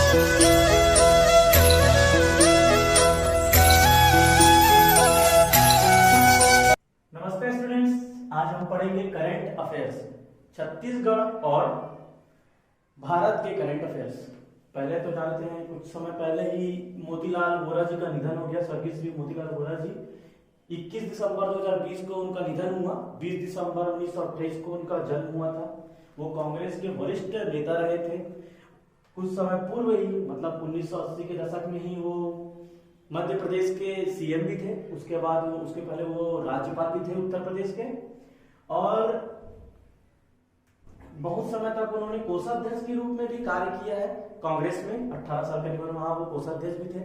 नमस्ते स्टूडेंट्स, आज हम पढ़ेंगे करंट अफेयर्स, छत्तीसगढ़ और भारत के करंट अफेयर्स। पहले तो जानते हैं कुछ समय पहले ही मोतीलाल वोरा जी का निधन हो गया। स्वर्गीय श्री मोतीलाल वोरा जी 21 दिसंबर 2020 को उनका निधन हुआ। 20 दिसंबर 1928 को उनका जन्म हुआ था। वो कांग्रेस के वरिष्ठ नेता रहे थे। कुछ समय पूर्व ही मतलब 1980 के दशक में ही वो मध्य प्रदेश के सीएम भी थे। उसके बाद उसके पहले वो राज्यपाल भी थे उत्तर प्रदेश के, और बहुत समय तक उन्होंने कोषाध्यक्ष के रूप में भी कार्य किया है कांग्रेस में। 18 साल के निवन वहां वो कोषाध्यक्ष भी थे।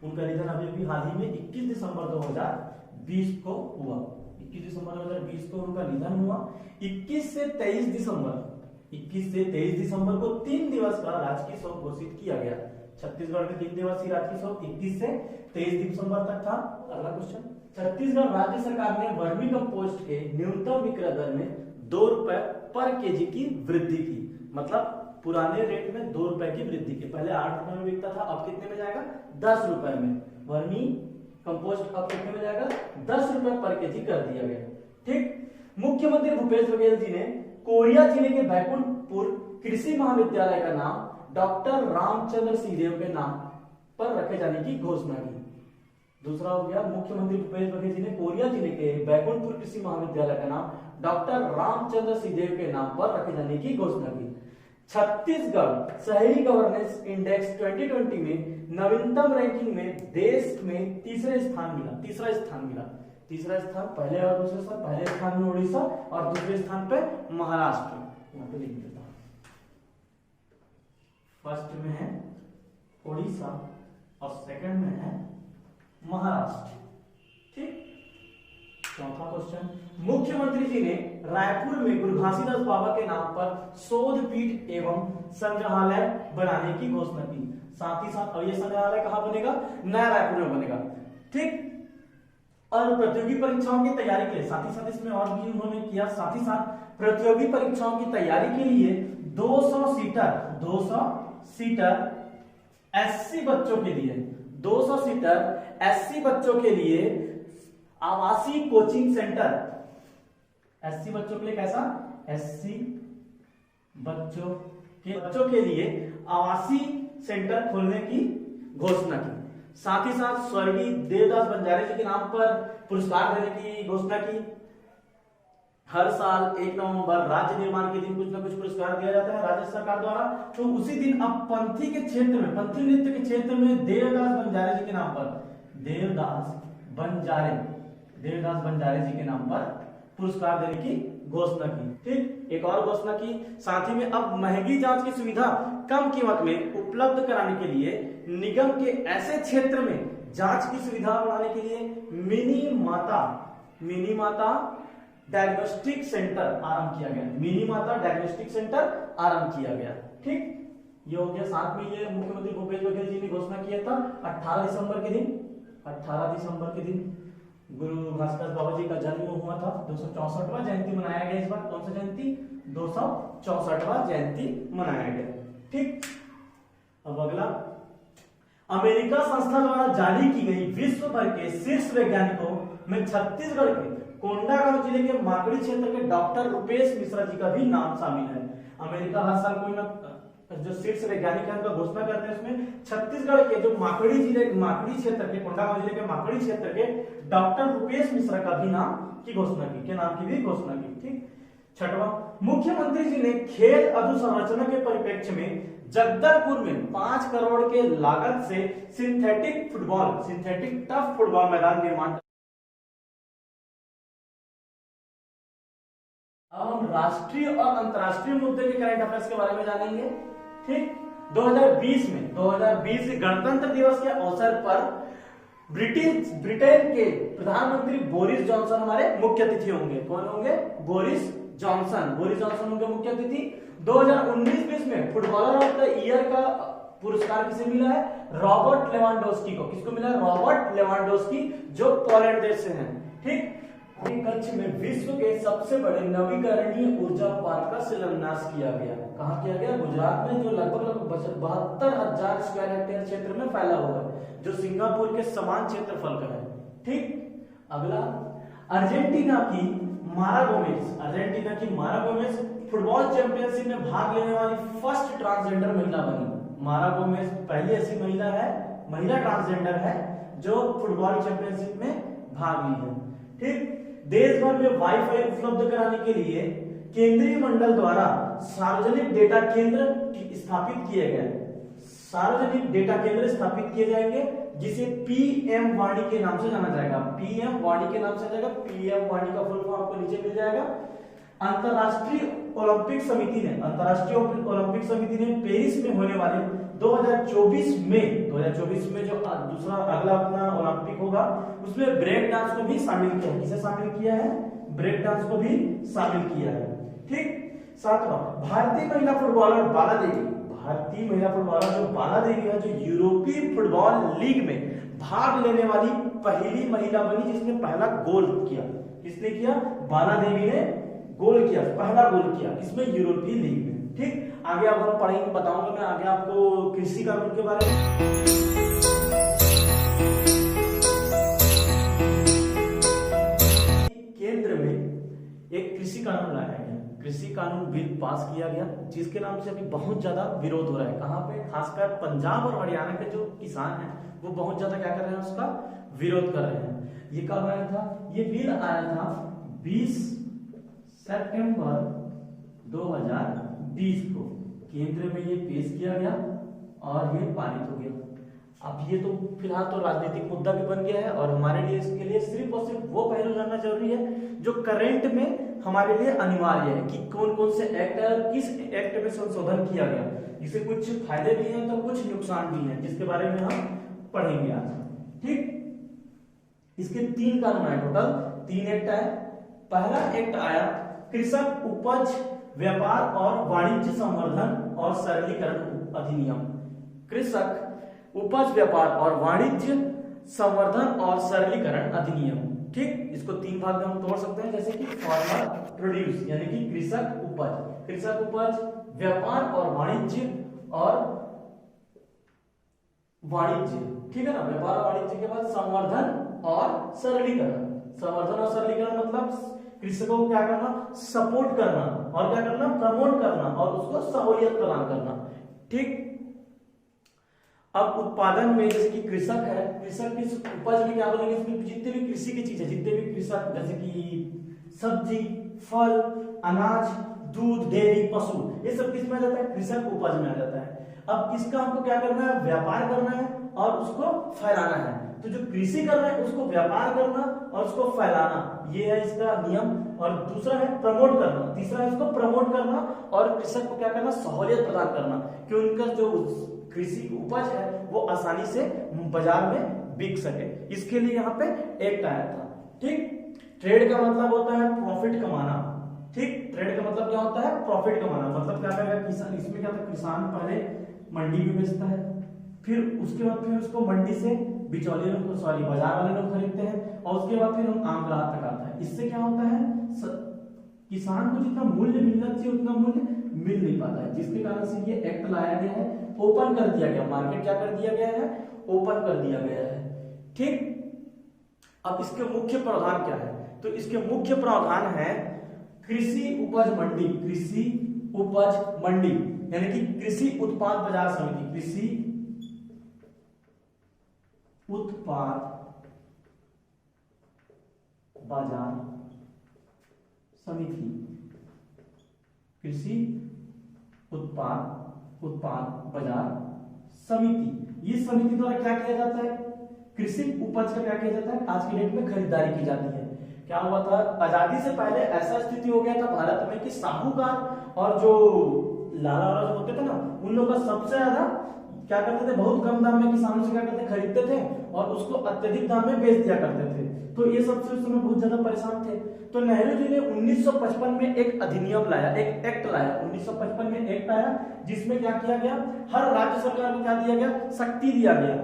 उनका निधन अभी भी हाल ही में 21 दिसंबर 2020 को हुआ। 21 दिसंबर 2020 को उनका निधन हुआ। 21 से 23 दिसंबर को 3 दिवस का राजकीय शोक घोषित किया गया। छत्तीसगढ़ के 3 दिवसीय राजकीय शोक 21 से 23 दिसंबर तक था। अगला क्वेश्चन, छत्तीसगढ़ राज्य सरकार ने वर्मी कंपोस्ट के न्यूनतम विक्रय दर में 2 रुपए पर केजी की वृद्धि की। मतलब पुराने रेट में 2 रुपए की वृद्धि की। पहले 8 रुपए में बिकता था, अब कितने में जाएगा? 10 रुपए में। वर्मी कंपोस्ट अब कितने में जाएगा? 10 रुपए पर केजी कर दिया गया। ठीक। मुख्यमंत्री भूपेश बघेल जी ने कोरिया जिले के बैकुंठपुर कृषि महाविद्यालय का नाम डॉक्टर रामचंद्र सिंहदेव के नाम पर रखे जाने की घोषणा की। दूसरा हो गया, मुख्यमंत्री भूपेश बघेल जी ने कोरिया जिले के बैकुंठपुर कृषि महाविद्यालय का नाम डॉक्टर रामचंद्र सिंहदेव के नाम पर रखे जाने की घोषणा की। छत्तीसगढ़ शहरी गवर्नेंस इंडेक्स 2020 में नवीनतम रैंकिंग में देश में तीसरा स्थान मिला। तीसरा स्थान, पहले और दूसरे स्थान, पहले स्थान में उड़ीसा और दूसरे स्थान पे महाराष्ट्र। यहाँ पे लिख देता हूं, फर्स्ट में है उड़ीसा और सेकंड में है महाराष्ट्र। ठीक। चौथा क्वेश्चन, मुख्यमंत्री जी ने रायपुर में गुरु घासीदास बाबा के नाम पर शोध पीठ एवं संग्रहालय बनाने की घोषणा की। साथ ही साथ, और ये संग्रहालय कहां बनेगा? नया रायपुर में बनेगा। ठीक। और प्रतियोगी परीक्षाओं की तैयारी के लिए साथ ही साथ इसमें और भी उन्होंने किया। साथ ही साथ प्रतियोगी परीक्षाओं की तैयारी के लिए 200 सीटर एससी बच्चों के लिए 200 सीटर एससी बच्चों के लिए आवासीय कोचिंग सेंटर। एससी बच्चों के लिए कैसा? एससी बच्चों के लिए आवासीय सेंटर खोलने की घोषणा की। साथ ही साथ स्वर्गीय देवदास बंजारे जी के नाम पर पुरस्कार देने की घोषणा की। हर साल 1 नवंबर राज्य निर्माण के दिन कुछ न कुछ पुरस्कार दिया जाता है राज्य सरकार द्वारा। तो उसी दिन अब पंथी नृत्य के क्षेत्र में देवदास बंजारे जी के नाम पर देवदास बंजारे जी के नाम पर पुरस्कार देने की घोषणा की। ठीक। एक और घोषणा की, साथ ही में अब महंगी जांच की सुविधा कम कीमत में उपलब्ध कराने के लिए निगम के ऐसे क्षेत्र में जांच की सुविधा बढ़ाने के लिए मिनी माता डायग्नोस्टिक सेंटर आरंभ किया गया। ठीक। ये हो गया। साथ में ये मुख्यमंत्री भूपेश बघेल जी ने घोषणा किया था 18 दिसंबर के दिन गुरु घासीदास बाबा जी का जन्म हुआ था। 264वां जयंती मनाया गया। इस बार कौन सा जयंती? 264वां जयंती मनाया गया। ठीक। अब अगला, अमेरिका संस्था द्वारा जारी की गई विश्व भर के शीर्ष वैज्ञानिकों में छत्तीसगढ़ के कोंडागांव जिले के माकड़ी क्षेत्र के डॉक्टर रुपेश मिश्रा जी का भी नाम शामिल है। अमेरिका हर साल कोई ना जो शीर्ष वैज्ञानिक है उनका घोषणा करते हैं। उसमें छत्तीसगढ़ के जो माकड़ी क्षेत्र के कोंडागांव जिले के माकड़ी क्षेत्र के डॉक्टर रुपेश मिश्रा का भी नाम की घोषणा की। ठीक। छठवां, मुख्यमंत्री जी ने खेल अधोसंरचना के परिप्रेक्ष्य में जगदलपुर में 5 करोड़ के लागत से सिंथेटिक टफ फुटबॉल मैदान निर्माण। अब हम राष्ट्रीय और अंतर्राष्ट्रीय मुद्दे के करंट अफेयर्स के बारे में जानेंगे। ठीक। 2020 गणतंत्र दिवस के अवसर पर ब्रिटेन के प्रधानमंत्री बोरिस जॉनसन हमारे मुख्य अतिथि होंगे। कौन होंगे? बोरिस जॉनसन होंगे मुख्य अतिथि। 2019-20 में फुटबॉलर ऑफ द ईयर का पुरस्कार किसे मिला है? रॉबर्ट लेवांडोव्स्की को। किसको मिला है? रॉबर्ट लेवांडोव्स्की, जो पोलैंड देश से हैं। ठीक। कच्छ में विश्व के सबसे बड़े नवीकरणीय ऊर्जा पार्क का शिलान्यास किया गया। कहाँ किया गया? गुजरात में, जो लगभग 72,000 स्क्वायर हेक्टेयर क्षेत्र में फैला हुआ है, जो सिंगापुर के समान क्षेत्रफल का है। ठीक, अगला अर्जेंटीना की मारा गोमेज फुटबॉल चैंपियनशिप में भाग लेने वाली फर्स्ट ट्रांसजेंडर महिला बनी। मारा गोमेज पहली ऐसी महिला ट्रांसजेंडर है जो फुटबॉल चैंपियनशिप में भाग ली है। ठीक, देश भर में वाईफाई उपलब्ध कराने के लिए केंद्रीय मंडल द्वारा सार्वजनिक डेटा केंद्र स्थापित किए जाएंगे, जिसे पीएम वाणी के नाम से जाना जाएगा। पीएम वाणी का फुल फॉर्म आपको नीचे मिल जाएगा। अंतरराष्ट्रीय ओलंपिक समिति ने पेरिस में होने वाले 2024 में जो दूसरा अगला अपना ओलंपिक होगा, उसमें ब्रेक डांस को भी शामिल किया है। किसे शामिल किया है? ब्रेक डांस को भी शामिल किया है। ठीक, सातवां, भारतीय महिला फुटबॉलर बाला देवी है, जो यूरोपीय फुटबॉल लीग में भाग लेने वाली पहली महिला बनी जिसने पहला गोल किया। किसने किया? बाला देवी ने पहला गोल किया इसमें, यूरोपीय लीग में। ठीक, आगे अब हम पढ़ेंगे, बताऊंगा मैं आगे आपको कृषि कानून के बारे में। केंद्र में एक कृषि कानून लाया गया, कृषि कानून बिल पास किया गया, जिसके नाम से अभी बहुत ज्यादा विरोध हो रहा है। कहां पे? खासकर पंजाब और हरियाणा के जो किसान हैं वो बहुत ज्यादा क्या कर रहे हैं? उसका विरोध कर रहे हैं। ये कब आया था? ये बिल आया था 20 सितंबर 2020 को। केंद्र में ये पेश किया गया और ये पारित हो गया। अब ये तो फिलहाल तो राजनीतिक मुद्दा भी बन गया है, और हमारे लिए इसके लिए सिर्फ और सिर्फ वो पहलू जानना जरूरी है जो करंट में हमारे लिए अनिवार्य है, कि कौन कौन से एक्ट है, किस एक्ट में संशोधन किया गया। इससे कुछ फायदे भी हैं तो कुछ नुकसान भी हैं, जिसके बारे में हम पढ़ेंगे आज। ठीक, इसके 3 कानून आए, टोटल 3 एक्ट आए। पहला एक्ट आया कृषक उपज व्यापार और वाणिज्य संवर्धन और सरलीकरण अधिनियम। कृषक उपज व्यापार और वाणिज्य संवर्धन और सरलीकरण अधिनियम। ठीक, इसको 3 भाग में हम तोड़ सकते हैं, जैसे कि फार्मर प्रोड्यूस यानी कि कृषक उपज व्यापार और वाणिज्य ठीक है ना। व्यापार और वाणिज्य के बाद संवर्धन और सरलीकरण। मतलब कृषकों को क्या करना? सपोर्ट करना, और क्या करना? प्रमोट करना, और उसको सहूलियत प्रदान करना। ठीक, अब उत्पादन में जैसे कि कृषक है, कृषक की उपज में क्या बोलेंगे? इसमें जितने भी कृषि की चीजें, जितने भी कृषक, जैसे कि सब्जी, फल, अनाज, दूध, डेयरी, पशु, ये सब किस में आ जाता है? कृषक उपज में आ जाता है। अब इसका हमको क्या करना है? व्यापार करना है और उसको फैलाना है। तो जो कृषि कर रहे हैं उसको व्यापार करना और उसको फैलाना, ये है इसका नियम। और दूसरा है प्रमोट करना, तीसरा है इसको प्रमोट करना, और कृषक को क्या करना? सहूलियत प्रदान करना, कि उनका जो कृषि उपज है वो आसानी से बाजार में बिक सके। इसके लिए यहाँ पे एक्ट आया था। ठीक, ट्रेड का मतलब होता है प्रॉफिट कमाना। ठीक, ट्रेड का मतलब क्या होता है? प्रॉफिट कमाना। मतलब क्या करेगा किसान? इसमें क्या था? किसान पहले मंडी में बेचता है, फिर उसके बाद फिर उसको मंडी से बिचौलिए लोग, बाजार वाले लोग खरीदते हैं, और उसके बाद फिर हम आम ग्राहक तक आता है। इससे क्या होता है? किसान को जितना मूल्य मिलना चाहिए उतना मूल्य मिल नहीं पाता है, जिसके कारण से ये एक्ट लाया गया है, ओपन कर दिया गया। मार्केट क्या कर दिया गया है? ओपन कर दिया गया है। ठीक, अब इसके मुख्य प्रावधान क्या है? तो इसके मुख्य प्रावधान है कृषि उपज मंडी यानी कि कृषि उत्पाद बाजार समिति। कृषि उत्पाद बाजार समिति, कृषि उत्पाद बाजार समिति। ये समिति द्वारा क्या किया जाता है? कृषि उपज का क्या किया जाता है? आज की डेट में खरीदारी की जाती है। क्या हुआ था? आजादी से पहले ऐसा स्थिति हो गया था भारत में कि साहूकार और जो लाला वाला जो होते थे ना, उन लोगों का सबसे ज्यादा क्या करते थे? बहुत कम दाम में किसानों से क्या करते? खरीदते थे और उसको अत्यधिक दाम में बेच दिया करते थे। तो ये सबसे उस समय बहुत ज्यादा परेशान थे। तो नेहरू जी ने 1955 में एक अधिनियम लाया, एक एक्ट लाया। 1955 में एक्ट आया जिसमें क्या किया गया? हर राज्य सरकार को क्या दिया गया? शक्ति दिया गया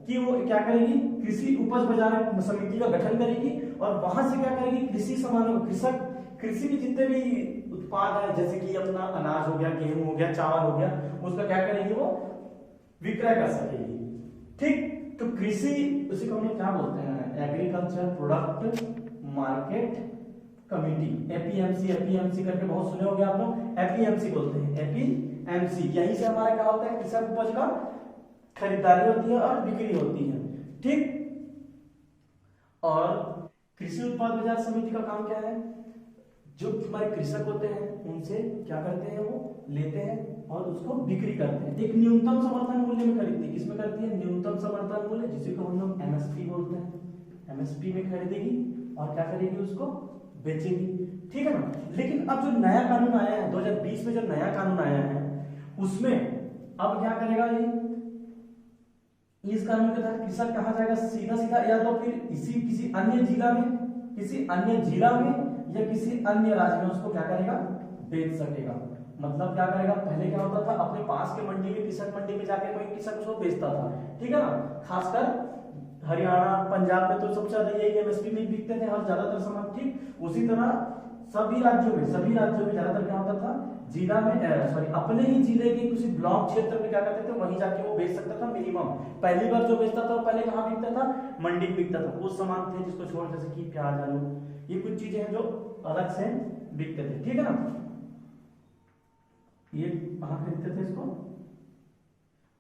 कि वो क्या करेगी? कृषि उपज बाजार समिति का गठन करेगी और वहां से क्या करेगी, कृषि सामानों को, कृषक कृषि के जितने भी उत्पाद है, जैसे कि अपना अनाज हो गया, गेहूं हो गया, चावल हो गया, उसका क्या करेगी, वो विक्रय कर सकेगी। ठीक, तो कृषि उसी को हम लोग क्या बोलते हैं, agriculture product market committee, APMC. APMC करके बहुत सुने होंगे आप लोग, एपीएमसी बोलते हैं, एपीएमसी। यहीं से हमारा क्या होता है, कृषक उपज का खरीदारी होती है और बिक्री होती है। ठीक, और कृषि उत्पाद बाजार समिति का काम क्या है, जो हमारे कृषक होते हैं उनसे क्या करते हैं, वो लेते हैं और उसको बिक्री करते हैं। एक न्यूनतम समर्थन मूल्य में खरीदती है, किसमें करती है, न्यूनतम समर्थन मूल्य, जिसे को हम लोग एमएसपी बोलते हैं। एमएसपी में खरीदेगी और क्या करेगी, उसको बेचेगी। ठीक है ना। लेकिन अब जो नया कानून आया है 2020 में, जो नया कानून आया है उसमें अब क्या करेगा, ये इस कानून के तहत कृषक कहा जाएगा सीधा सीधा, या तो फिर इसी किसी अन्य जिला में, किसी अन्य जिला में या किसी अन्य राज्य में उसको क्या करेगा, बेच सकेगा। मतलब क्या करेगा, पहले क्या होता था, अपने पास के मंडी में, किसान मंडी में जाके कोई किसान उसको बेचता था। ठीक है ना। खासकर हरियाणा पंजाब में तो सबसे ज्यादा यही एमएसपी में बिकते थे हर ज्यादातर सामान। ठीक, उसी तरह सभी राज्यों में ज्यादातर क्या होता था, जिला में अपने ही जिले के किसी ब्लॉक क्षेत्र में क्या करते थे, वहीं जाके वो बेच सकता था मिनिमम। पहली बार जो बेचता था वो पहले कहाँ बिकता था, मंडी में बिकता था। वो सामान थे जिसको छोड़, जैसे कि प्याज, आलू, ये कुछ चीजें हैं जो अलग से बिकते थे। ठीक है ना। ये कहाँ खरीदते थे इसको।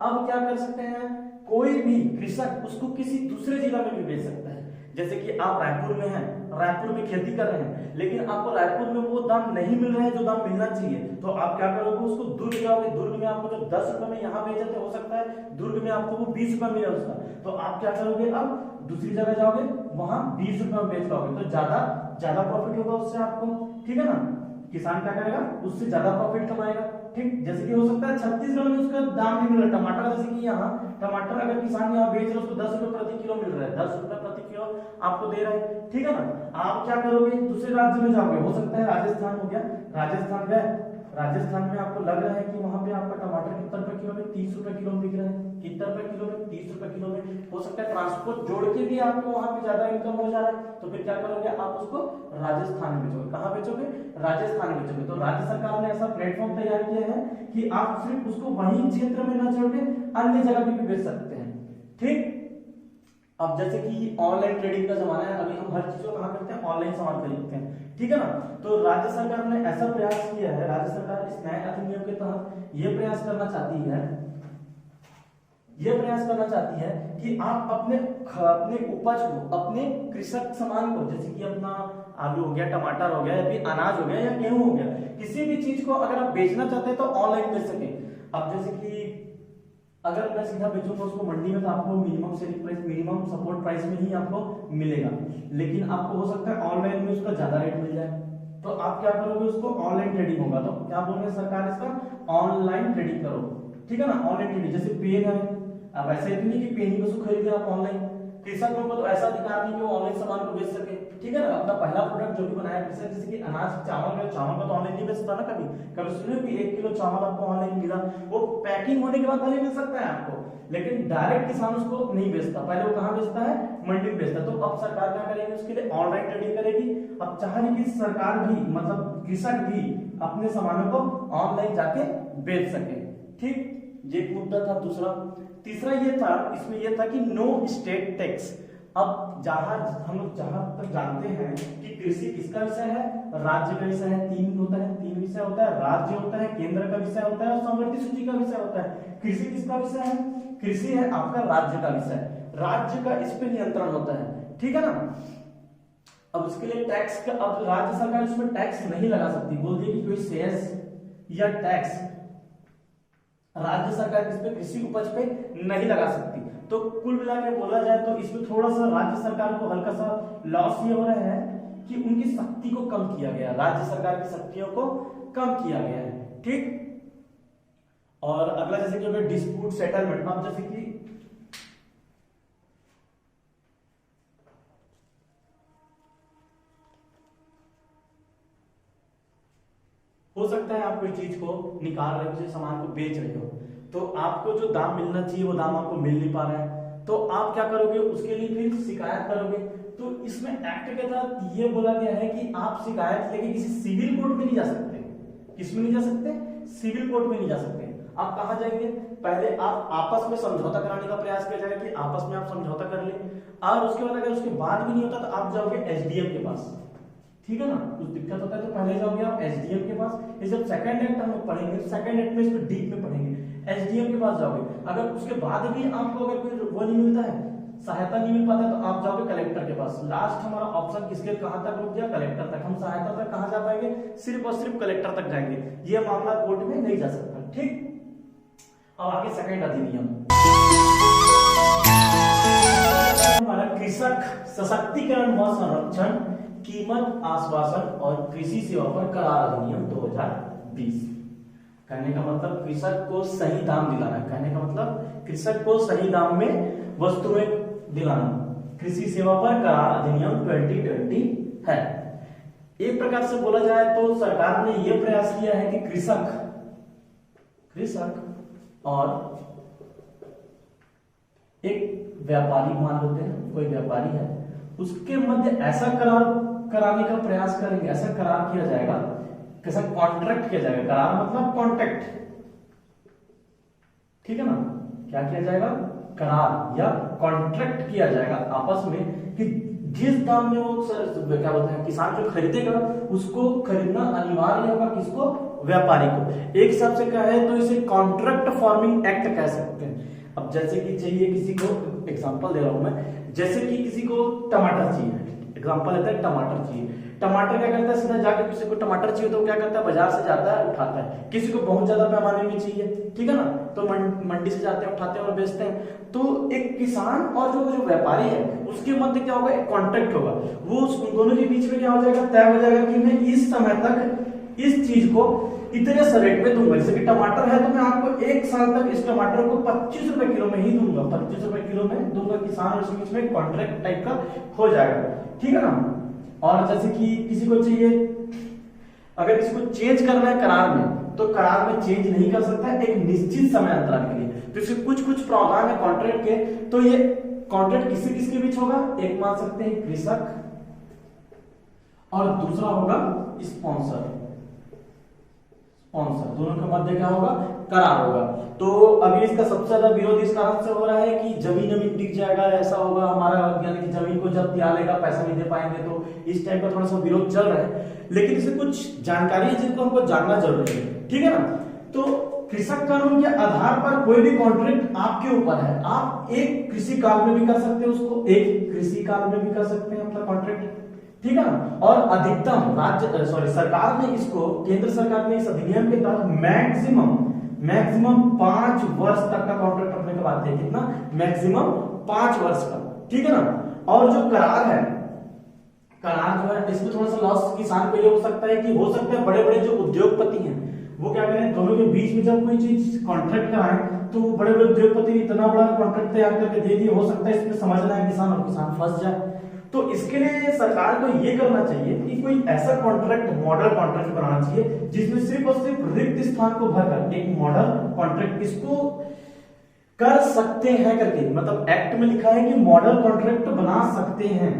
अब क्या कर सकते हैं, कोई भी कृषक उसको किसी दूसरे जिला में भी बेच सकता है। जैसे कि आप रायपुर में हैं, रायपुर में खेती कर रहे हैं, लेकिन आपको रायपुर में वो दाम नहीं मिल रहे हैं जो दाम मिलना चाहिए, तो आप क्या करोगे, उसको दुर्ग जाओगे। दुर्ग में आपको जो 10 रुपए में यहाँ बेचे थे, हो सकता है दुर्ग में आपको वो 20 रुपए मिले उसका, तो आप क्या करोगे, अब दूसरी जगह जाओगे, वहां 20 रुपए में बेच पाओगे, तो ज्यादा प्रॉफिट होगा उससे आपको। ठीक है ना। किसान क्या करेगा, उससे ज्यादा प्रॉफिट कमाएगा। ठीक, जैसे कि हो सकता है छत्तीसगढ़ में उसका दाम नहीं मिल रहा टमाटर, जैसे कि यहाँ टमाटर अगर किसान यहाँ बेच रहे हैं उसको 10 रुपए प्रति किलो मिल रहा है, 10 रुपए प्रति किलो आपको दे रहा है। ठीक है ना। आप क्या करोगे, दूसरे राज्य में जाओगे, हो सकता है राजस्थान हो गया, राजस्थान गए, राजस्थान में आपको लग रहा है कि वहां पे आपका टमाटर कितना रुपए किलो में, 30 रुपए किलो में बिक रहा है, कितना रुपए किलो में, 30 रुपए किलो में। हो सकता है ट्रांसपोर्ट जोड़ के भी आपको वहां पे ज्यादा इनकम हो जा रहा है, तो फिर क्या करोगे, आप उसको राजस्थान में बेचोगे। कहाँ बेचोगे, राजस्थान में बेचोगे। तो राज्य सरकार ने ऐसा प्लेटफॉर्म तैयार किया है कि आप सिर्फ उसको वही क्षेत्र में न छोड़ के अन्य जगह भी बेच सकते हैं। ठीक, अब जैसे कि ऑनलाइन ट्रेडिंग का जमाना है, अभी हम हर चीज को कहाँ करते हैं, ऑनलाइन सामान खरीदते हैं। ठीक है ना। तो राज्य सरकार ने ऐसा प्रयास किया है, राज्य सरकार इस नए अधिनियम के तहत ये प्रयास करना चाहती है कि आप अपने उपज को, अपने कृषक सामान को, जैसे कि अपना आलू हो गया, टमाटर हो गया, या फिर अनाज हो गया या गेहूं हो गया, किसी भी चीज को अगर आप बेचना चाहते हैं तो ऑनलाइन बेच सके। अब जैसे कि अगर मैं सीधा बेचूंगा उसको मंडी में, तो आपको minimum selling price, minimum support price में ही आपको मिलेगा, लेकिन आपको हो सकता है ऑनलाइन में उसका ज्यादा रेट मिल जाए, तो आप क्या करोगे, उसको ऑनलाइन ट्रेडिंग होगा। तो क्या बोल रहे हैं सरकार, इसका ऑनलाइन ट्रेडिंग करो। ठीक है ना। ऑनलाइन ट्रेडिंग, जैसे पेन है, अब ऐसा ही नहीं कि पेन ही बस खरीदे आप ऑनलाइन, कृषकों को तो ऐसा अधिकार नहीं कि वो ऑनलाइन सामान को बेच सके। ठीक है ना। अपना पहला प्रोडक्ट जो भी बनाया कृषक, जैसे कि अनाज, चावल का तो ऑनलाइन नहीं बेचता ना। कभी सुने कि 1 किलो चावल आपको ऑनलाइन मिला, वो पैकिंग होने के बाद भले मिल सकता है आपको, लेकिन डायरेक्ट किसान उसको नहीं बेचता, पहले वो कहाँ बेचता है, मंडी में बेचता है। तो अब सरकार क्या करेगी, उसके लिए ऑनलाइन ट्रेडिंग करेगी। अब चाह रही कि सरकार भी, मतलब कृषक भी अपने सामानों को ऑनलाइन जाके बेच सके। ठीक, ये एक मुद्दा था। दूसरा, तीसरा ये था, इसमें ये था कि नो स्टेट टैक्स। अब हम लोग जहां तक जानते हैं कि कृषि किसका विषय है, राज्य का विषय है। तीन विषय होता है, राज्य होता है, केंद्र का विषय होता है और समवर्ती सूची का विषय होता है। कृषि किसका विषय है, कृषि है आपका राज्य का विषय, राज्य का इस पे नियंत्रण होता है। ठीक है ना। अब उसके लिए टैक्स का, अब राज्य सरकार इसमें टैक्स नहीं लगा सकती, बोल दी कि कोई सेस या टैक्स राज्य सरकार इस पे कृषि उपज पे नहीं लगा सकती। तो कुल मिला के बोला जाए तो इसमें थोड़ा सा राज्य सरकार को हल्का सा लॉस ये हो रहा है कि उनकी शक्ति को कम किया गया, राज्य सरकार की शक्तियों को कम किया गया है। ठीक, और अगला जैसे कि डिस्प्यूट सेटलमेंट। अब जैसे कि हो सकता है आप कोई चीज को निकाल रहे हो, किसी सामान को बेच रहे हो, तो आपको जो दाम मिलना चाहिए वो दाम आपको मिल नहीं पा रहा है, तो आप क्या करोगे, उसके लिए फिर शिकायत करोगे। तो इसमें एक्ट के तहत ये बोला गया है कि आप शिकायत लेके किसी सिविल कोर्ट में नहीं जा सकते। किसमें नहीं जा सकते? सिविल कोर्ट में नहीं जा सकते। आप कहां जाएंगे? पहले आप आपस में समझौता कराने का प्रयास किया जाएगा कि आपस में आप समझौता कर ले, और उसके बाद अगर उसके बाद भी नहीं होता तो आप जाओगे एसडीएम के पास। ठीक है ना, कुछ दिक्कत होता है तो पहले जाओगे आप एसडीएम के पास। ये जब सेकंड एक्ट हम लोग पढ़ेंगे, सेकंड एक्ट में इसको डीप में पढ़ेंगे, एसडीएम के पास जाओगे। अगर उसके बाद भी आपको अगर कोई वो नहीं मिलता है, सहायता नहीं मिल पाता, तो आप जाओगे कलेक्टर के पास। लास्ट हमारा ऑप्शन किसके कहां तक रुक गया? कलेक्टर तक। हम सहायता तक कहां जा पाएंगे? सिर्फ और सिर्फ कलेक्टर तक जाएंगे, ये मामला कोर्ट में नहीं जा सकता। ठीक, अब आगे सेकंड अधिनियम, हमारा कृषक सशक्तिकरण व संरक्षण, कीमत आश्वासन और कृषि सेवा पर करार अधिनियम 2020। कहने का मतलब कृषक को सही दाम दिलाना। कहने का मतलब कृषक को सही दाम में वस्तुएं दिलाना। कृषि सेवा पर करार अधिनियम 2020 है। एक प्रकार से बोला जाए तो सरकार ने यह प्रयास किया है कि कृषक और एक व्यापारी, मान लेते हैं कोई व्यापारी है, उसके मध्य ऐसा करार कराने का प्रयास करेंगे, ऐसा करार किया जाएगा, कैसा कॉन्ट्रैक्ट किया जाएगा। करार मतलब कॉन्ट्रैक्ट, ठीक है ना, क्या किया जाएगा? करार या कॉन्ट्रैक्ट किया जाएगा आपस में कि जिस दाम में वो क्या बोलते हैं किसान जो खरीदेगा उसको खरीदना अनिवार्य होगा। किसको? व्यापारी को। एक हिसाब से कहे तो इसे कॉन्ट्रैक्ट फार्मिंग एक्ट कह सकते हैं। अब जैसे कि चाहिए किसी को, एग्जांपल दे रहा हूं मैं, जैसे कि किसी को टमाटर चाहिए, एग्जांपल लेते हैं, टमाटर चाहिए। टमाटर क्या करता है? सीधा जाके किसी को टमाटर चाहिए तो क्या करता है? बाजार से जाता है, उठाता है। किसी को बहुत ज्यादा पैमाने में चाहिए, ठीक है ना, तो मंडी से जाते हैं, उठाते हैं और बेचते हैं। तो एक किसान और जो व्यापारी है उसके मध्य क्या होगा? एक कॉन्ट्रैक्ट होगा। वो उन दोनों के बीच में क्या हो जाएगा? तय हो जाएगा कि मैं इस समय तक इस चीज को इतने से रेट में दूंगा। जैसे कि टमाटर है तो मैं आपको 1 साल तक इस टमाटर को 25 रुपए किलो में ही दूंगा, 25 रुपए किलो में दूंगा। किसान और उसके बीच में कॉन्ट्रैक्ट टाइप का हो जाएगा, ठीक है ना। और जैसे कि किसी को चाहिए, अगर किसी को चेंज करना है करार में, तो करार में चेंज नहीं कर सकता है एक निश्चित समय अंतराल के लिए। तो इसके कुछ प्रावधान है कॉन्ट्रैक्ट के। तो ये कॉन्ट्रैक्ट किसी किसके बीच होगा? एक मान सकते हैं कृषक और दूसरा होगा स्पॉन्सर। दोनों के मध्य क्या होगा? करार होगा। तो अभी इसका सबसे ज्यादा विरोध इस कारण से हो रहा है कि जमीन बिक जाएगा, ऐसा होगा हमारा, यानी कि जमीन को जब दिया लेगा पैसा नहीं दे पाएंगे, तो इस टाइप का थोड़ा सा विरोध चल रहा है। लेकिन इससे कुछ जानकारी है जिनको हमको जानना जरूरी है, ठीक है ना। तो कृषक कानून के आधार पर कोई भी कॉन्ट्रैक्ट आपके ऊपर है। आप एक कृषि काल में भी कर सकते हैं उसको, एक कृषि काल में भी कर सकते हैं अपना कॉन्ट्रैक्ट, ठीक है ना। और अधिकतम सरकार ने इसको, केंद्र सरकार ने इस अधिनियम के तहत मैक्सिमम 5 वर्ष तक का कॉन्ट्रैक्ट अपने को बात है। कितना? मैक्सिमम 5 वर्ष का, ठीक है ना। और जो करार है, करार जो है इसमें थोड़ा सा लॉस किसान को ये हो सकता है कि हो सकता है बड़े बड़े जो उद्योगपति हैं वो क्या करें, दोनों के बीच में जब कोई चीज कॉन्ट्रैक्ट कराएं तो बड़े बड़े उद्योगपति इतना बड़ा कॉन्ट्रैक्ट तैयार करके दे दिए, हो सकता है इसमें समझना है किसान और किसान फंस जाए। तो इसके लिए सरकार को ये करना चाहिए कि कोई ऐसा कॉन्ट्रैक्ट, मॉडल कॉन्ट्रैक्ट बनाना चाहिए जिसमें सिर्फ और सिर्फ रिक्त स्थान को भरकर एक मॉडल कॉन्ट्रैक्ट इसको कर सकते हैं करके, मतलब एक्ट में लिखा है कि मॉडल कॉन्ट्रैक्ट बना सकते हैं,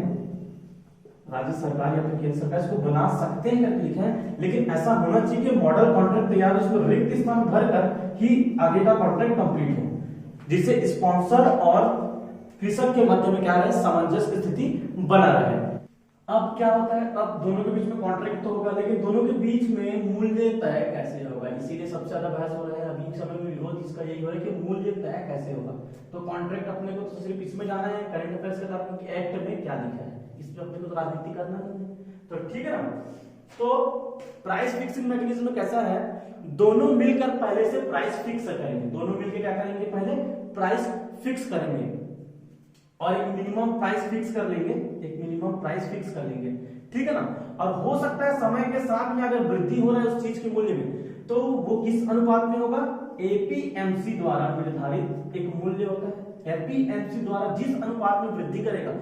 राज्य सरकार या फिर केंद्र सरकार इसको बना सकते हैं करके लिखा है। लेकिन ऐसा होना चाहिए कि मॉडल कॉन्ट्रैक्ट तैयार हो, इसको रिक्त स्थान भरकर ही आगे का कॉन्ट्रैक्ट कंप्लीट हो, जिससे स्पॉन्सर और कृषक के मध्य में क्या रहे? सामंजस्य की स्थिति बना रहे। अब क्या होता है, अब दोनों के बीच में कॉन्ट्रैक्ट तो होगा, लेकिन दोनों के बीच में मूल्य तय कैसे होगा? इसीलिए सबसे ज्यादा बहस हो रहा है अभी समय में, विरोध इसका यही हो रहा है कि मूल्य तय कैसे होगा। तो कॉन्ट्रैक्ट अपने को तो सिर्फ इसमें जाना है, करंट अफेयर्स के साथ एक्ट में क्या लिखा है, इसमें अपने को तो राजनीति करना नहीं है, तो ठीक है ना। तो प्राइस फिक्सिंग मैकेनिज्म कैसा है? दोनों मिलकर पहले से प्राइस फिक्स करेंगे, दोनों मिलकर क्या करेंगे? पहले प्राइस फिक्स करेंगे और एक मिनिमम प्राइस फिक्स कर लेंगे, ठीक है ना। और हो सकता है समय के साथ में अगर वृद्धि हो रहा है उस चीज के मूल्य में, तो वो किस अनुपात में होगा? एपीएमसी द्वारा निर्धारित एक मूल्य होता है। एपीएमसी द्वारा जिस अनुपात में वृद्धि करेगा,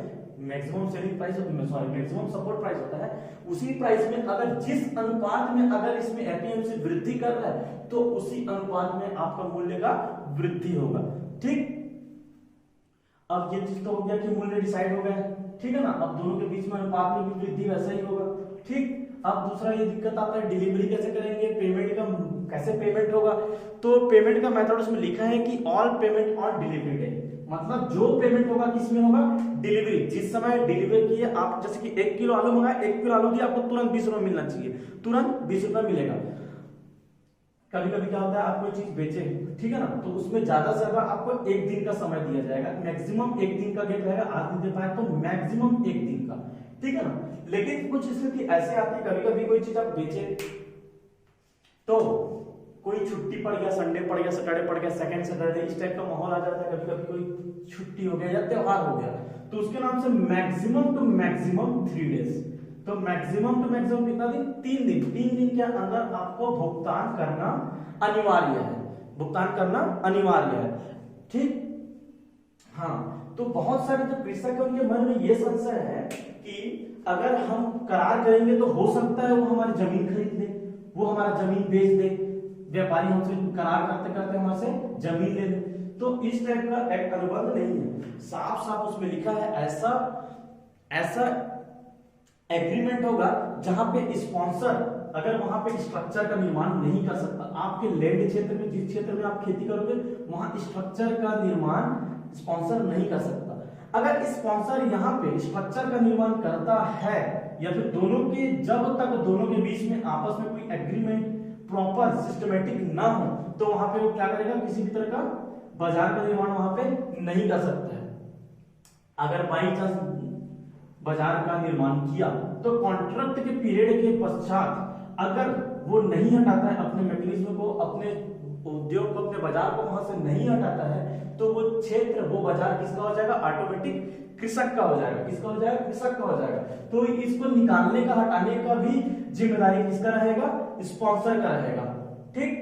maximum selling price, maximum support price होता है, उसी प्राइस में अगर जिस अनुपात में अगर इसमें एपीएमसी वृद्धि कर रहा है तो उसी अनुपात में आपका मूल्य का वृद्धि होगा, ठीक। अब ये चीज तो हो गया कि मूल्य डिसाइड हो गया, ठीक है ना। अब दोनों के बीच में अनुपात में भी वृद्धि वैसा ही होगा, ठीक। अब दूसरा ये दिक्कत आता है डिलीवरी कैसे करेंगे, पेमेंट का कैसे पेमेंट होगा। तो पेमेंट का मेथड उसमें लिखा है कि all payment on delivery day, मतलब जो पेमेंट होगा किस में होगा, डिलीवरी, जिस समय डिलीवर किए आप, जैसे कि 1 किलो आलू मंगाए, 1 किलो आलू दिया, आपको तुरंत 20 रुपए मिलना चाहिए, तुरंत 20 रुपए मिलेगा। कभी कभी क्या होता है आप कोई चीज बेचे, ठीक है ना, तो उसमें ज्यादा से ज्यादा आपको 1 दिन का समय दिया जाएगा, मैक्सिमम 1 दिन का गेप रहेगा, आज नहीं दे पाए तो मैक्सिमम 1 दिन का, ठीक है ना। लेकिन कुछ स्थिति ऐसे आती है, कभी कभी कोई चीज आप बेचे तो कोई छुट्टी पड़ गया, संडे पड़ गया, सैटरडे पड़ गया, सेकंड सैटरडे, इस टाइप का माहौल आ जाता है, कभी कभी कोई छुट्टी हो गया या त्योहार हो गया, तो उसके नाम से मैक्सिमम टू मैक्सिमम 3 डेज, तो मैक्सिमम टू मैक्सिमम कितना दिन, 3 दिन, 3 दिन के अंदर आपको भुगतान करना अनिवार्य है, भुगतान करना अनिवार्य है, ठीक। हाँ, तो बहुत सारे जो कृषक है उनके मन में ये संशय है कि अगर हम करार करेंगे तो हो सकता है वो हमारी जमीन खरीद ले, वो हमारा जमीन बेच दे, व्यापारी हमसे करार करते करते हमारे से जमीन ले ले, तो इस टाइप का एक अनुबंध नहीं है, साफ साफ उसमें लिखा है ऐसा एग्रीमेंट होगा जहां पे स्पॉन्सर अगर वहां पे स्ट्रक्चर का निर्माण नहीं कर सकता, आपके लैंड क्षेत्र में, जिस क्षेत्र में आप खेती करोगे वहां स्ट्रक्चर का निर्माण स्पॉन्सर नहीं कर सकता। अगर स्पॉन्सर यहाँ पे स्ट्रक्चर का निर्माण करता है या फिर दोनों के, जब तक दोनों के बीच में आपस में कोई एग्रीमेंट प्रॉपर सिस्टमेटिक ना हो, तो वहां पे वो क्या करेगा, किसी भी तरह का बाजार का निर्माण वहां पे नहीं कर सकता है। अगर बाई चांस बाजार का निर्माण किया तो कॉन्ट्रैक्ट के पीरियड के पश्चात अगर वो नहीं हटाता है अपने मैकेनिज्म को, अपने उद्योग को, अपने बाजार को वहां से नहीं हटाता है, तो वो क्षेत्र, वो बाजार किसका हो जाएगा, ऑटोमेटिक कृषक का हो जाएगा, किसका हो जाएगा, कृषक का हो जाएगा। तो इसको निकालने का, हटाने का भी जिम्मेदारी किसका रहेगा, स्पॉन्सर का रहेगा, ठीक।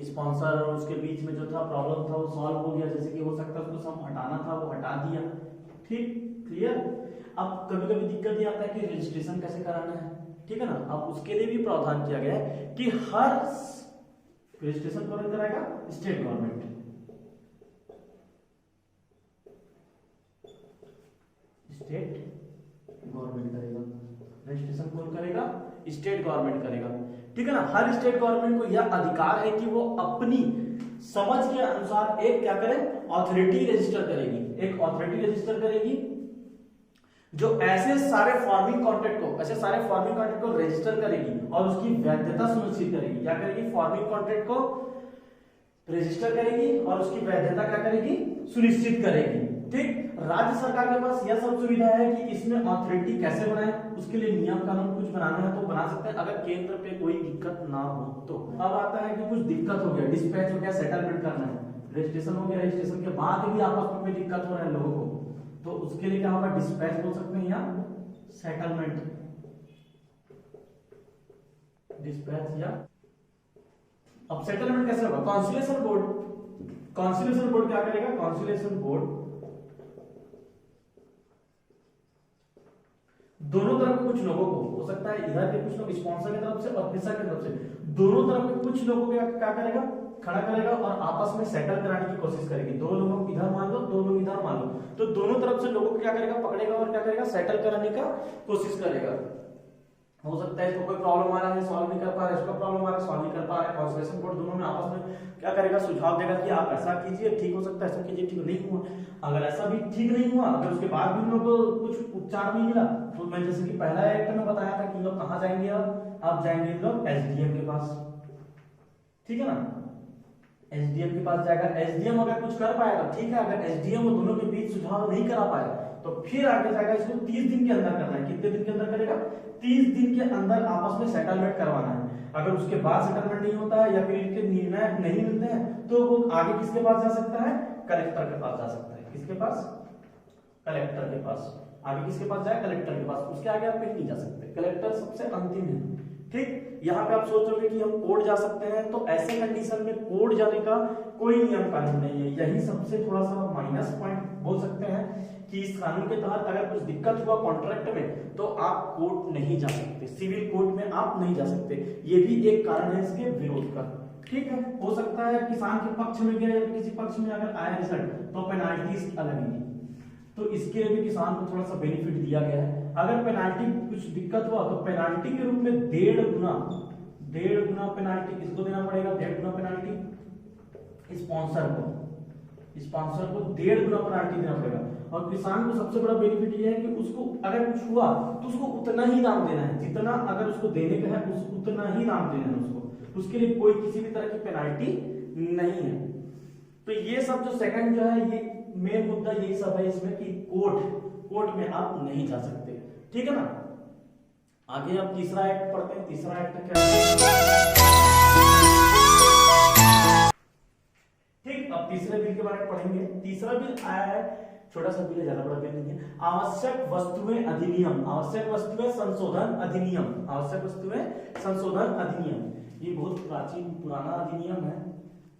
स्पॉन्सर और उसके बीच में जो था प्रॉब्लम था वो सॉल्व हो गया, जैसे कि हो सकता है उसको सब हटाना था वो हटा दिया, ठीक, क्लियर। अब कभी कभी दिक्कत ये आता है कि रजिस्ट्रेशन कैसे कराना है, ठीक है ना। अब उसके लिए भी प्रावधान किया गया है कि हर रजिस्ट्रेशन कौन कराएगा, स्टेट गवर्नमेंट, स्टेट गवर्नमेंट करेगा, रजिस्ट्रेशन कौन करेगा, स्टेट गवर्नमेंट करेगा, ठीक है ना। हर स्टेट गवर्नमेंट को यह अधिकार है कि वो अपनी समझ के अनुसार एक क्या करे, ऑथोरिटी रजिस्टर करेगी, एक ऑथोरिटी रजिस्टर करेगी जो ऐसे सारे फार्मिंग कॉन्ट्रैक्ट को रजिस्टर करेगी और उसकी वैधता सुनिश्चित करेगी। क्या करेगी, फार्मिंग कॉन्ट्रैक्ट को रजिस्टर करेगी और उसकी वैधता क्या करेगी, सुनिश्चित करेगी, ठीक। राज्य सरकार के पास यह सब सुविधा है कि इसमें ऑथोरिटी कैसे बनाए, उसके लिए नियम कानून कुछ बनाना है तो बना सकते हैं, अगर केंद्र पे कोई दिक्कत ना हो तो। अब आता है कि कुछ दिक्कत हो गया, डिस्पैच हो गया, सेटलमेंट करना है, रजिस्ट्रेशन हो गया, रजिस्ट्रेशन के बाद भी आपस में कोई दिक्कत हो रहा है लोगों को, तो उसके लिए क्या होगा, डिस्पैच बोल सकते हैं या सेटलमेंट, डिस्पैच या। अब सेटलमेंट कैसे होगा, कॉन्सिलेशन बोर्ड क्या करेगा, कॉन्सिलेशन बोर्ड दोनों तरफ के कुछ लोगों को, हो सकता है इधर के कुछ लोग स्पॉन्सर की तरफ से और कृषक की तरफ से, दोनों तरफ के कुछ लोगों को क्या करेगा, खड़ा करेगा और आपस में सेटल कराने की कोशिश करेगी। दो लोगों इधर मान लो, दो लोग इधर मान लो, तो दोनों तरफ से लोगों को क्या करेगा, पकड़ेगा और क्या करेगा, सेटल कराने का कोशिश करेगा। हो सकता है इसको कोई प्रॉब्लम आ रहा है, सॉल्व नहीं कर पा रहा है, इसको प्रॉब्लम आ रहा है, सॉल्व नहीं कर पा रहा है, कॉन्सिलेशन बोर्ड दोनों में आपस में क्या करेगा, सुझाव देगा कि आप ऐसा कीजिए, ठीक हो सकता है, ऐसा कीजिए, ठीक नहीं हुआ। अगर ऐसा भी ठीक नहीं हुआ, अगर उसके बाद भी लोगों को कुछ उपचार नहीं मिला, तो मैं जैसे कि पहला एक्ट में बताया था कि लोग कहाँ जाएंगे, अब जाएंगे लोग एसडीएम के पास, ठीक है ना, एसडीएम के पास जाएगा। एसडीएम अगर कुछ कर पाएगा ठीक है, अगर एसडीएम दोनों के बीच सुझाव नहीं करा पाएगा तो फिर आगे जाएगा, इसको 30 दिन के अंदर करना है। कितने दिन के अंदर करेगा, 30 दिन के अंदर आपस में सेटलमेंट करवाना है। अगर उसके बाद सेटलमेंट नहीं होता है या फिर इनके निर्णय नहीं मिलते हैं तो वो आगे किसके पास जा सकता है, कलेक्टर के पास जा सकता है। किसके पास, कलेक्टर के पास। आगे किसके पास जाए, कलेक्टर के पास, उसके आगे आप कहीं नहीं जा सकते, कलेक्टर सबसे अंतिम है, ठीक। यहाँ पे आप सोचोगे कि हम कोर्ट जा सकते हैं, तो ऐसे कंडीशन में कोर्ट जाने का कोई नियम कानून नहीं है। यही सबसे थोड़ा सा माइनस पॉइंट बोल सकते हैं कि इस कानून के तहत अगर कुछ दिक्कत हुआ कॉन्ट्रैक्ट में तो आप कोर्ट नहीं जा सकते, सिविल कोर्ट में आप नहीं जा सकते। ये भी एक कारण है इसके विरोध का, ठीक है। हो सकता है किसान के पक्ष में गया या किसी पक्ष में अगर आया रिजल्ट तो पेनाल्टीज अलग ही, तो इसके लिए भी किसान को थोड़ा सा बेनिफिट दिया गया है। अगर पेनाल्टी कुछ दिक्कत हुआ तो पेनाल्टी के रूप में 1.5 गुना पेनाल्टी किसको देना पड़ेगा, 1.5 गुना पेनाल्टी स्पॉन्सर को 1.5 गुना पेनाल्टी देना पड़ेगा। और किसान को सबसे बड़ा बेनिफिट ये है कि उसको अगर कुछ हुआ तो उसको उतना ही दाम देना है, जितना अगर उसको देने का है उतना ही दाम देना है उसको, उसके लिए कोई किसी भी तरह की पेनाल्टी नहीं है। तो ये सब जो सेकंड जो है, ये मेन मुद्दा यही सब है इसमें कि कोर्ट में आप नहीं जा सकते, ठीक है ना। आगे अब तीसरा एक्ट पढ़ते हैं। तीसरा एक्ट क्या है, ठीक। अब तीसरे बिल के बारे में पढ़ेंगे। तीसरा बिल आया है, छोटा सा बिल है, ज्यादा बड़ा बिल नहीं है। आवश्यक वस्तुएं अधिनियम, आवश्यक वस्तुएं संशोधन अधिनियम, आवश्यक वस्तुएं संशोधन अधिनियम। ये बहुत प्राचीन पुराना अधिनियम है।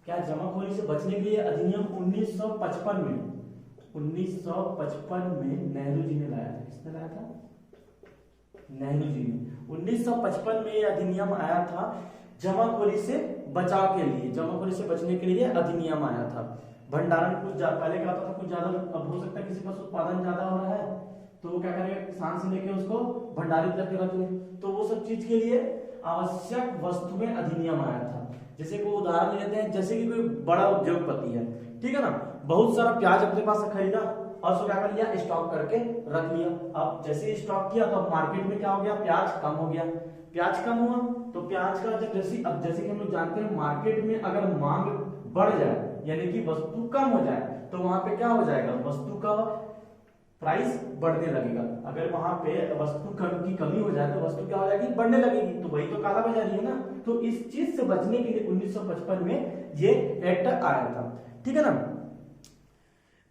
क्या जमाखोरी से बचने के लिए अधिनियम 1955 में नेहरू जी ने लाया था। किसने लाया था? नेहरू जी ने 1955 में ये अधिनियम आया था, जमाखोरी से बचाव के लिए, जमाखोरी से बचने के लिए अधिनियम आया था। भंडारण कुछ पहले क्या होता था, कुछ ज्यादा, अब हो सकता है किसी पास उत्पादन ज्यादा हो रहा है तो वो क्या करेगा, किसान से लेके उसको भंडारित करके रख ले, तो वो सब चीज के लिए आवश्यक वस्तुएं अधिनियम आया था। जैसे कोई उदाहरण लेते हैं, जैसे कि कोई बड़ा उद्योगपति है, ठीक है ना, बहुत सारा प्याज अपने पास से खरीदा और उसको क्या कर लिया, स्टॉक करके रख लिया। अब जैसे ही स्टॉक किया तो मार्केट में क्या हो गया, प्याज कम हो गया। प्याज कम हुआ तो प्याज का जब जैसे कि हम लोग जानते हैं, मार्केट में अगर मांग बढ़ जाए यानी कि वस्तु कम हो जाए तो वहां पे क्या हो जाएगा, वस्तु का प्राइस बढ़ने लगेगा। अगर वहां पे वस्तु की कमी हो जाए तो वस्तु क्या हो जाएगी, बढ़ने लगेगी। तो वही तो काला बाजारी है ना। तो इस चीज से बचने के लिए 1955 में ये एक्ट आया था, ठीक है ना।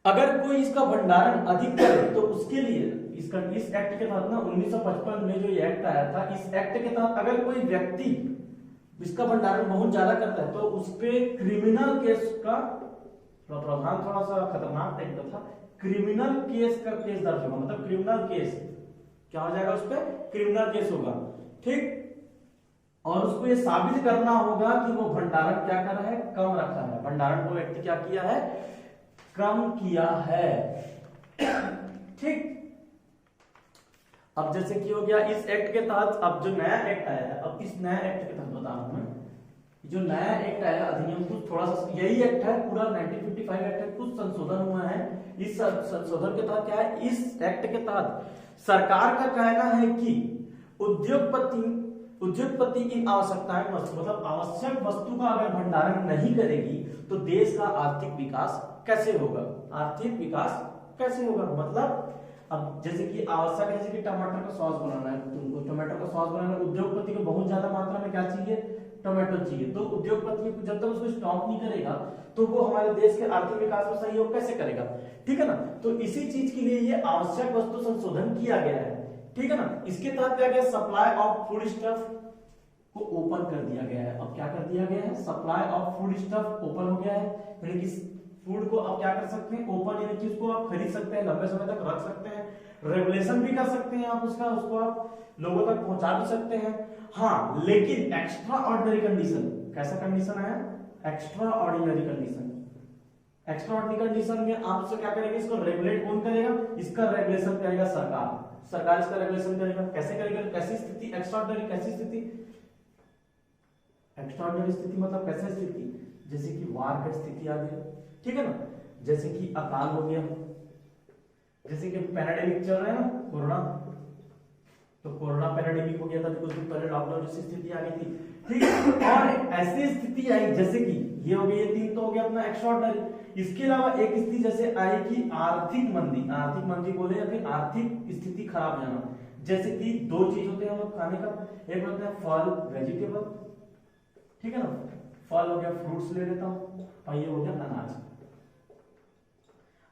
अगर कोई इसका भंडारण अधिक करे तो उसके लिए इस एक्ट के तहत ना 1955 में जो ये एक्ट आया था, इस एक्ट के तहत अगर कोई व्यक्ति इसका भंडारण बहुत ज्यादा करता है तो उस पे क्रिमिनल केस का प्रावधान थोड़ा सा खतरनाक टाइप का था। क्रिमिनल केस का केस दर्ज होगा, मतलब क्रिमिनल केस क्या हो जाएगा, उस पर क्रिमिनल केस होगा, ठीक। और उसको ये साबित करना होगा कि वो भंडारण क्या कर रहा है, कम रखा है, भंडारण को व्यक्ति क्या किया है, कम किया है, ठीक। अब जैसे कि हो गया इस एक्ट के तहत, अब जो नया एक्ट आया है, अब इस नया एक्ट के तहत बता रहा हूं मैं, जो नया एक्ट आया अधिनियम, कुछ थोड़ा सा यही एक्ट है, पूरा 1955 एक्ट है, कुछ संशोधन हुआ है। इस संशोधन के तहत क्या है, इस एक्ट के तहत सरकार का कहना है कि उद्योगपति की आवश्यकताएं वस्तु, मतलब आवश्यक वस्तु का अगर भंडारण नहीं करेगी तो देश का आर्थिक विकास कैसे होगा, आर्थिक विकास कैसे होगा। मतलब अब जैसे कि आवश्यक है, जैसे कि टमाटर का सॉस बनाना है, तुमको टमाटर का सॉस बनाना है, उद्योगपति को बहुत ज्यादा मात्रा में क्या चाहिए, टमाटो चाहिए। तो उद्योगपति जब तक उसको स्टॉक नहीं करेगा तो वो हमारे देश के आर्थिक विकास में सहयोग कैसे करेगा, ठीक है ना। तो इसी चीज के लिए ये आवश्यक वस्तु संशोधन किया गया है, ठीक है ना। इसके तहत क्या गया, सप्लाई ऑफ फूड स्टफ को ओपन कर दिया गया है। अब क्या कर दिया गया है, supply of food stuff open हो गया है, यानी कि फूड को आप क्या कर सकते हैं, ओपन, यानी कि उसको आप खरीद सकते हैं, लंबे समय तक रख सकते हैं, रेगुलेशन भी कर सकते हैं आप उसका, उसको आप लोगों तक पहुंचा भी सकते हैं। हाँ, लेकिन एक्स्ट्रा ऑर्डिनरी कंडीशन, कैसा कंडीशन है, extra ordinary condition. Extra ordinary condition में आप उसको क्या करेंगे, इसको रेगुलेट कौन करेगा, इसका रेगुलेशन करेगा सरकार। सरकार इसका रेगुलेशन करेगा, कैसे करेगा, कैसी स्थिति, एक्स्ट्रा ऑर्डिनरी कैसी स्थिति, एक्स्ट्रा ऑर्डिनरी स्थिति मतलब कैसे स्थिति, जैसे कि वार का स्थिति आ गया, ठीक है ना, जैसे कि अकाल हो गया, जैसे कि पैंडेमिक चल रहा है ना, कोरोना, तो कोरोना पैंडेमिक हो गया था, कुछ दिन पहले लॉकडाउन जैसी स्थिति आ गई थी, ठीक है। और ऐसी स्थिति आई जैसे कि ये हो गई, ये तीन तो हो गया अपना एक्स्ट्रा ऑर्डिनरी। इसके अलावा एक स्थिति जैसे आई कि आर्थिक मंदी, आर्थिक मंदी बोले या फिर आर्थिक स्थिति खराब जाना, जैसे कि दो चीज होते हैं हम लोग खाने का, एक होता है फल वेजिटेबल, ठीक है ना, फल हो गया, फ्रूट्स ले लेता हूं, और ये हो गया अनाज।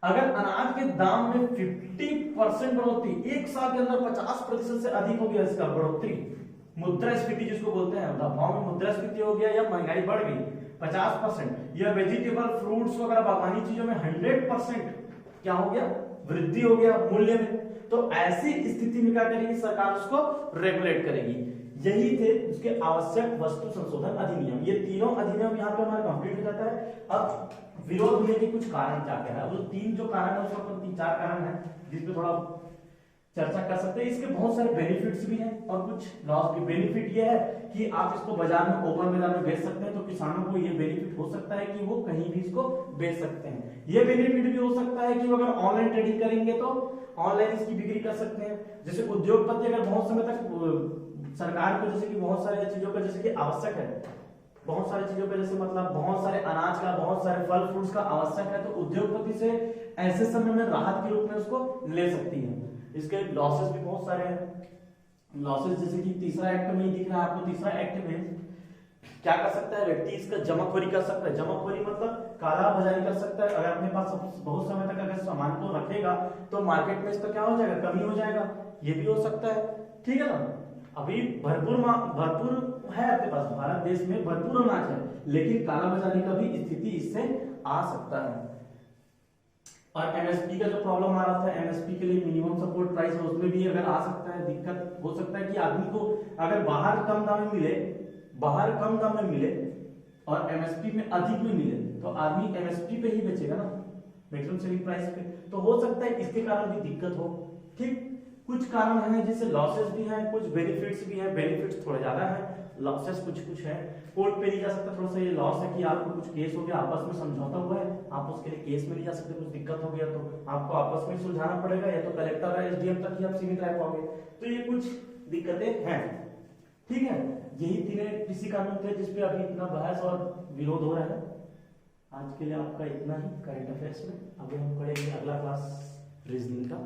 अगर अनाज के दाम में 50% बढ़ोतरी, एक साल के अंदर 50% से अधिक हो गया इसका बढ़ोतरी, मुद्रास्फीति जिसको बोलते हैं, भाव में मुद्रास्फीति हो गया या महंगाई बढ़ गई 50%, या वेजिटेबल फ्रूट्स वगैरह बागवानी चीजों में 100% क्या हो गया, वृद्धि हो गया मूल्य में, तो ऐसी स्थिति में क्या करेगी सरकार, उसको रेगुलेट करेगी। यही थे उसके आवश्यक वस्तु संशोधन अधिनियम। ये तीनों अधिनियम यहाँ पे हमारा कंप्लीट हो जाता है। अब विरोध होने के कुछ कारण क्या क्या है, वो तीन जो कारण है उसका तीन चार कारण है जिसपे थोड़ा चर्चा कर सकते हैं। इसके बहुत सारे बेनिफिट्स भी हैं और कुछ लॉस भी। बेनिफिट ये है कि आप इसको बाजार में ओपन बाजार में बेच सकते हैं, तो किसानों को ये बेनिफिट हो सकता है कि वो कहीं भी इसको बेच सकते हैं। ये बेनिफिट भी हो सकता है कि वो अगर ऑनलाइन ट्रेडिंग करेंगे तो ऑनलाइन इसकी बिक्री कर सकते हैं। जैसे उद्योगपति अगर बहुत समय तक सरकार को जैसे कि बहुत सारे चीजों का जैसे कि आवश्यक है, बहुत सारी चीजों का जैसे मतलब बहुत सारे अनाज का, बहुत सारे फल फ्रूट्स का आवश्यक है, तो उद्योगपति से ऐसे समय में राहत के रूप में उसको ले सकती है। इसके लॉसेस भी बहुत सारे हैं। लॉसेस जैसे कि तीसरा एक्ट में ही दिख रहा है आपको, तीसरा एक्ट में क्या कर सकता है व्यक्ति, इसका जमाखोरी कर सकता है। जमाखोरी मतलब काला बाजारी कर सकता है। अगर अपने पास बहुत समय तक अगर सामान को रखेगा तो मार्केट में इसका क्या हो जाएगा, कमी हो जाएगा, ये भी हो सकता है। ठीक है ना। अभी भरपूर है अपने पास, भारत देश में भरपूर अनाज है, लेकिन काला बाजारी का भी स्थिति इससे आ सकता है। और एमएसपी का जो प्रॉब्लम आ रहा था, एमएसपी के लिए मिनिमम सपोर्ट प्राइस है, उसमें भी अगर आ सकता है, दिक्कत हो सकता है कि आदमी को अगर बाहर कम दाम में मिले, बाहर कम दाम में मिले और एमएसपी में अधिक में मिले, तो आदमी एमएसपी पे ही बेचेगा ना, मैक्सिमम सेलिंग प्राइस पे। तो हो सकता है इसके कारण भी दिक्कत हो। ठीक, कुछ कारण है जिससे लॉसेस भी हैं, कुछ बेनिफिट्स भी हैं। बेनिफिट्स थोड़े ज्यादा हैं, लॉसेस कुछ है। कोर्ट पे नहीं जा सकता, थोड़ा सा ये लॉस है कि आपको कुछ केस हो गया, आपस में समझौता हुआ है, आप उसके लिए केस में नहीं जा सकते। कुछ दिक्कत हो गया तो आपको आपस में सुलझाना पड़ेगा, या तो कलेक्टर या एसडीएम तक ही आप सीमित रह पाओगे। तो ये कुछ दिक्कतें हैं। ठीक है, यही तीन कृषि कानून थे जिसपे अभी इतना बहस और विरोध हो रहा है। आज के लिए आपका इतना ही करंट अफेयर्स में। अभी हम पढ़ेंगे अगला क्लास रीजनिंग का।